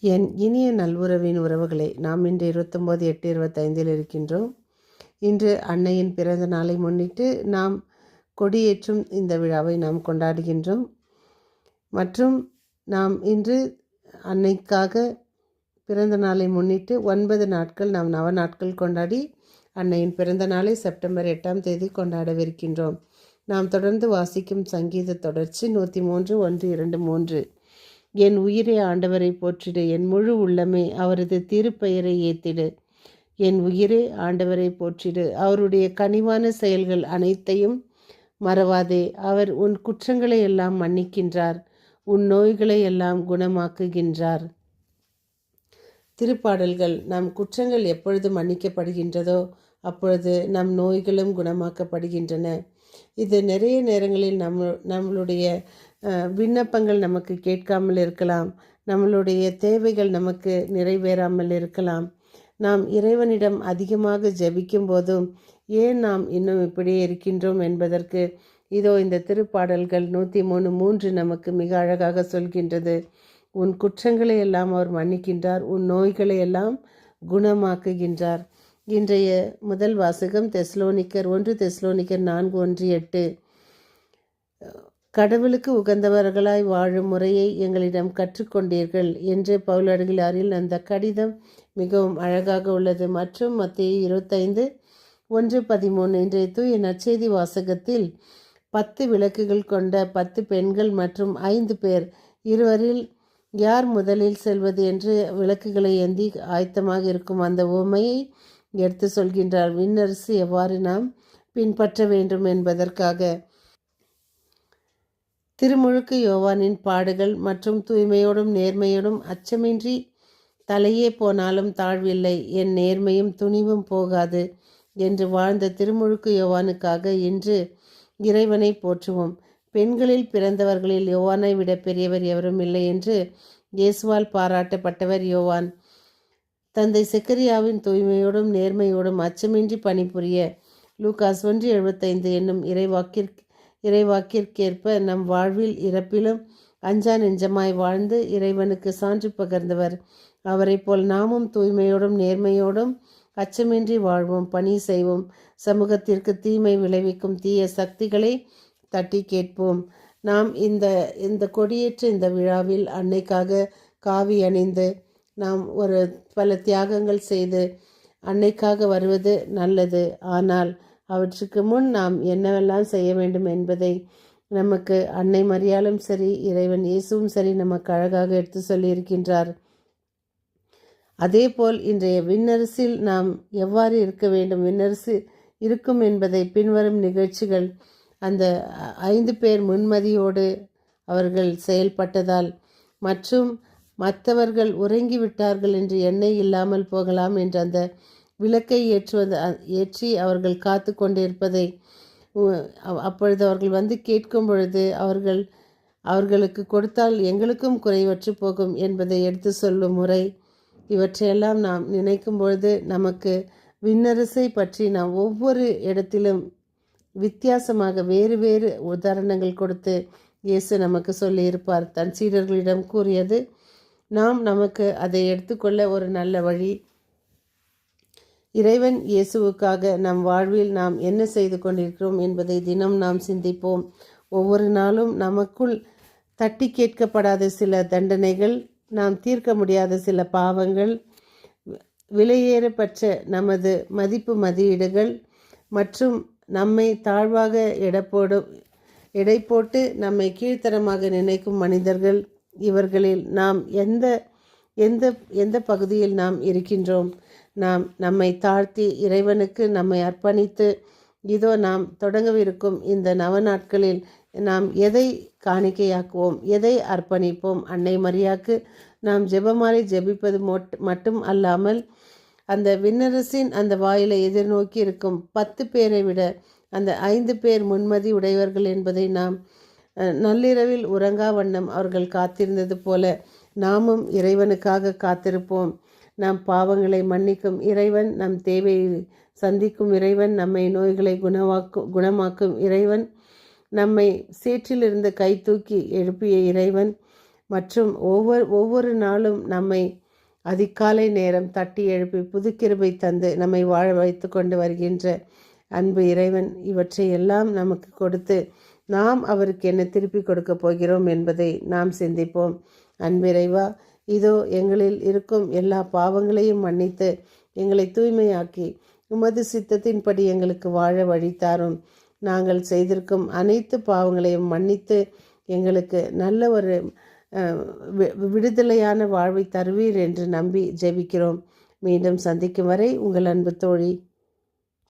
என் இனிய நல்வுறவின் உறவுகளே, நாம் இன்று 29/8/25 இருக்கின்றோம். இன்று அன்னையின் பிறந்த நாளை முன்னிட்டு நாம் கொடியேற்றும் இந்த விழாவை நாம் கொண்டாடுகின்றோம். மற்றும் நாம் இன்று அன்னைக்காக பிறந்த நாளை முன்னிட்டு 9 நாட்கள் நாம் நவநாட்கள் கொண்டாடி அன்னையின் பிறந்த நாளை செப்டம்பர் 8ஆம் தேதி கொண்டாடவிருக்கின்றோம். நாம் தொடர்ந்து வாசிக்கும் சங்கீத தொடர்ச்சி 103 1 2 3. என் உயிரே ஆண்டவரை போற்றிடு, என் முழு உள்ளமே அவரது திருப்பெயரை ஏத்திடு. என் உயிரே ஆண்டவரை போற்றிடு, அவருடைய கனிவான செயல்கள் அனைத்தையும் மறவாதே. அவர் உன் குற்றங்களை எல்லாம் மன்னிக்கின்றார், உன் நோய்களை எல்லாம் குணமாக்குகின்றார். திருப்பாடல்கள். நம் குற்றங்கள் எப்பொழுது மன்னிக்கப்படுகின்றதோ அப்பொழுது நம் நோய்களும் குணமாக்கப்படுகின்றன. இது நிறைய நேரங்களில் நம்மளுடைய விண்ணப்பங்கள் நமக்கு கேட்காமல் இருக்கலாம், நம்மளுடைய தேவைகள் நமக்கு நிறைவேறாமல் இருக்கலாம். நாம் இறைவனிடம் அதிகமாக ஜெபிக்கும் போதும் ஏன் நாம் இன்னும் இப்படியே இருக்கின்றோம் என்பதற்கு இதோ இந்த திருப்பாடல்கள் 103 நமக்கு மிக அழகாக சொல்கின்றது. உன் குற்றங்களை எல்லாம் அவர் மன்னிக்கின்றார், உன் நோய்களை எல்லாம் குணமாக்குகின்றார். இன்றைய முதல் வாசகம் 1 தெசலோனிக்கர் 4:1-8. கடவுளுக்கு உகந்தவர்களாய் வாழும் முறையை எங்களிடம் கற்றுக்கொண்டீர்கள் என்று பவுலடிகளாரில் அந்த கடிதம் மிகவும் அழகாக உள்ளது. மற்றும் மத்தேயு 25:1-13. இன்றைய தூய நற்செய்தி வாசகத்தில் 10 விளக்குகள் கொண்ட 10 பெண்கள் மற்றும் 5 பேர், இருவரில் யார் முதலில் செல்வது என்று விளக்குகளை ஏந்தி ஆயத்தமாக இருக்கும் அந்த உவமையை எடுத்து சொல்கின்றார். விண்ணரசு எவ்வாறு நாம் பின்பற்ற வேண்டும் என்பதற்காக. திருமுழுக்கு யோவானின் பாடுகள் மற்றும் தூய்மையோடும் நேர்மையோடும் அச்சமின்றி தலையே போனாலும் தாழ்வில்லை, என் நேர்மையும் துணிவும் போகாது என்று வாழ்ந்த திருமுழுக்கு யோவானுக்காக இன்று இறைவனை போற்றுவோம். பெண்களில் பிறந்தவர்களில் யோவானை விட பெரியவர் எவரும் இல்லை என்று இயேசுவால் பாராட்டப்பட்டவர் யோவான். தந்தை செக்கரியாவின் தூய்மையோடும் நேர்மையோடும் அச்சமின்றி பணிபுரிய லூகாஸ் 1:75 என்னும் இறைவாக்கிற்கேற்ப நம் வாழ்வில் இறப்பிலும் அஞ்சா நெஞ்சமாய் வாழ்ந்து இறைவனுக்கு சான்று பகர்ந்தவர். அவரை போல் நாமும் தூய்மையோடும் நேர்மையோடும் அச்சமின்றி வாழ்வோம், பணி செய்வோம், சமூகத்திற்கு தீமை விளைவிக்கும் தீய சக்திகளை தட்டி கேட்போம். நாம் இந்த கொடியேற்ற இந்த விழாவில் அன்னைக்காக காவி அணிந்து நாம் பல தியாகங்கள் செய்து அன்னைக்காக வருவது நல்லது. ஆனால் அவற்றுக்கு முன் நாம் என்னவெல்லாம் செய்ய வேண்டும் என்பதை நமக்கு அன்னை மரியாளும் சரி இறைவன் இயேசுவும் சரி நமக்கு அழகாக எடுத்து சொல்லியிருக்கின்றார். அதேபோல் இன்றைய விண்ணரசில் நாம் எவ்வாறு இருக்க வேண்டும், விண்ணரசு இருக்கும் என்பதை பின்வரும் நிகழ்ச்சிகள் அந்த 5 பேர் முன்மதியோடு அவர்கள் செயல்பட்டதால் மற்றும் மற்றவர்கள் உறங்கிவிட்டார்கள் என்று எண்ணெய் இல்லாமல் போகலாம் என்று அந்த விளக்கை ஏற்றி அவர்கள் காத்து கொண்டிருப்பதை அப்பொழுது அவர்கள் வந்து கேட்கும் பொழுது அவர்களுக்கு கொடுத்தால் எங்களுக்கும் குறைவற்று போகும் என்பதை எடுத்து சொல்லும் முறை, இவற்றையெல்லாம் நாம் நினைக்கும் பொழுது நமக்கு விண்ணரசை பற்றி நாம் ஒவ்வொரு இடத்திலும் வித்தியாசமாக வேறு வேறு உதாரணங்கள் கொடுத்து இயேசு நமக்கு சொல்லியிருப்பார். தன் சீடர்களிடம் கூறியது நமக்கு அதை எடுத்துக்கொள்ள ஒரு நல்ல வழி. இறைவன் இயேசுவுக்காக நம் வாழ்வில் நாம் என்ன செய்து கொண்டிருக்கிறோம் என்பதை தினம் நாம் சிந்திப்போம். ஒவ்வொரு நாளும் நமக்குள் தட்டி கேட்கப்படாத சில தண்டனைகள், நாம் தீர்க்க முடியாத சில பாவங்கள், விலையேறப்பட்ட நமது மதிப்பு மதியீடுகள் மற்றும் நம்மை தாழ்வாக எடை போட்டு நம்மை கீழ்த்தரமாக நினைக்கும் மனிதர்கள், இவர்களில் நாம் எந்த பகுதியில் நாம் இருக்கின்றோம்? நம்மை தாழ்த்தி இறைவனுக்கு நம்மை அர்ப்பணித்து இதோ நாம் தொடங்கவிருக்கும் இந்த நவநாட்களில் நாம் எதை காணிக்கையாக்குவோம், எதை அர்ப்பணிப்போம்? அன்னை மரியாக்கு நாம் ஜெபமாலை ஜெபிப்பது மட்டும் அல்லாமல் அந்த விண்ணரசின் அந்த வாயிலை எதிர்நோக்கி இருக்கும் 10 பேரை விட அந்த 5 பேர் முன்மதி உடையவர்கள் என்பதை நாம் நள்ளிரவில் உறங்கா வண்ணம் அவர்கள் காத்திருந்தது போல நாமும் இறைவனுக்காக காத்திருப்போம். நம் பாவங்களை மன்னிக்கும் இறைவன், நம் தேவையை சந்திக்கும் இறைவன், நம்மை நோய்களை குணமாக்கும் இறைவன், நம்மை சேற்றிலிருந்து கை தூக்கி எழுப்பிய இறைவன், மற்றும் ஒவ்வொரு நாளும் நம்மை அதிகாலை நேரம் தட்டி எழுப்பி புதுக்கிருபை தந்து நம்மை வாழ வைத்து கொண்டு வருகின்ற அன்பு இறைவன் இவற்றை எல்லாம் நமக்கு கொடுத்து நாம் அவருக்கு என்ன திருப்பி கொடுக்க போகிறோம் என்பதை நாம் சிந்திப்போம். அன்பிறைவா, இதோ எங்களில் இருக்கும் எல்லா பாவங்களையும் மன்னித்து எங்களை தூய்மையாக்கி உமது சித்தத்தின்படி எங்களுக்கு வாழ வழித்தாரும். நாங்கள் செய்திருக்கும் அனைத்து பாவங்களையும் மன்னித்து எங்களுக்கு நல்ல ஒரு விடுதலையான வாழ்வை தருவீர் என்று நம்பி ஜெபிக்கிறோம். மீண்டும் சந்திக்கும் வரை உங்கள் அன்பு தோழி